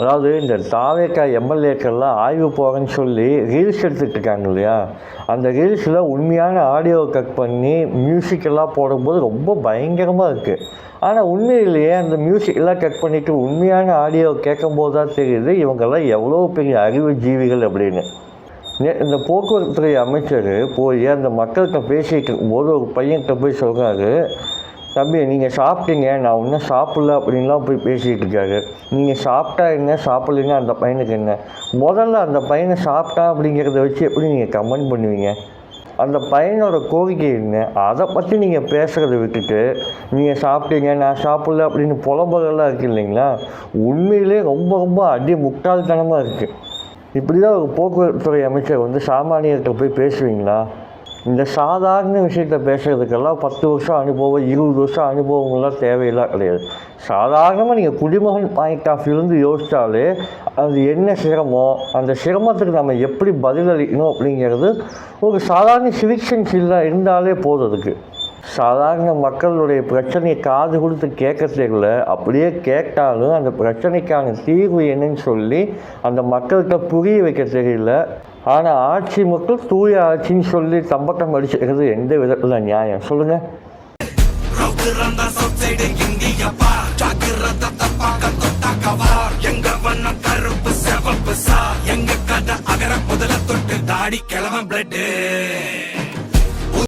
அதாவது இந்த தாவேக்கா எம்எல்ஏக்கள்லாம் ஆய்வு போகிறேன்னு சொல்லி ரீல்ஸ் எடுத்துகிட்டு இருக்காங்க இல்லையா, அந்த ரீல்ஸில் உண்மையான ஆடியோவை கட் பண்ணி மியூசிக்கெல்லாம் போடும்போது ரொம்ப பயங்கரமாக இருக்குது. ஆனால் உண்மையிலேயே அந்த மியூசிக்கெல்லாம் கட் பண்ணிவிட்டு உண்மையான ஆடியோவை கேட்கும்போது தான் தெரியுது இவங்கெல்லாம் எவ்வளோ பெரிய அறிவு ஜீவிகள் அப்படின்னு. இந்த போக்குவரத்துறை அமைச்சர் போய் அந்த மக்கள்கிட்ட பேசிகிட்டு இருக்கும்போது ஒரு பையன்கிட்ட போய் சொல்கிறாரு, தம்பி நீங்கள் சாப்பிட்டீங்க, நான் இன்னும் சாப்பிட்ல அப்படின்லாம் போய் பேசிகிட்டு இருக்காரு. நீங்கள் சாப்பிட்டா என்ன, சாப்பிட்லன்னா அந்த பையனுக்கு என்ன? முதல்ல அந்த பையனை சாப்பிட்டா அப்படிங்கிறத வச்சு எப்படி நீங்கள் கமெண்ட் பண்ணுவீங்க? அந்த பையனோட கோரிக்கை என்ன, அதை பற்றி நீங்கள் பேசுகிறத விட்டுட்டு நீங்கள் சாப்பிட்டீங்க, நான் சாப்பிட்ல அப்படின்னு புலம்புறதெல்லாம் இருக்குது இல்லைங்களா, உண்மையிலே ரொம்ப ரொம்ப அடி முட்டாள்தனமாக இருக்குது. இப்படி தான் ஒரு போக்குவரத்துறை அமைச்சர் சாமானியர்கிட்ட போய் பேசுவீங்களா? இந்த சாதாரண விஷயத்த பேசுகிறதுக்கெல்லாம் 10 வருஷம் அனுபவம் 20 வருஷம் அனுபவங்கள்லாம் தேவையெல்லாம் கிடையாது. சாதாரணமாக நீங்கள் குடிமகன் பாயிண்ட் ஆஃப் வியூலேருந்து யோசித்தாலே அது என்ன சிரமம், அந்த சிரமத்துக்கு நம்ம எப்படி பதிலளிக்கணும் அப்படிங்கிறது ஒரு சாதாரண சிவிக் சென்ஸ் இருந்தாலே போதும். அதுக்கு சாதாரண மக்களுடைய பிரச்சனையை காது கொடுத்து கேட்க தெரியல, அப்படியே கேட்டாலும் அந்த பிரச்சனைக்கான தீர்வு என்னன்னு சொல்லி அந்த மக்கள்கிட்ட புரிய வைக்க தெரியல. ஆனால் ஆட்சி மக்கள் தூய ஆட்சின்னு சொல்லி தம்பட்டம் அடிச்சுக்கிறது எந்த விதத்தில் நியாயம் சொல்லுங்கள்? எங்க கதை அகர முதல தொட்டு தாடி கிழவன் பிளட்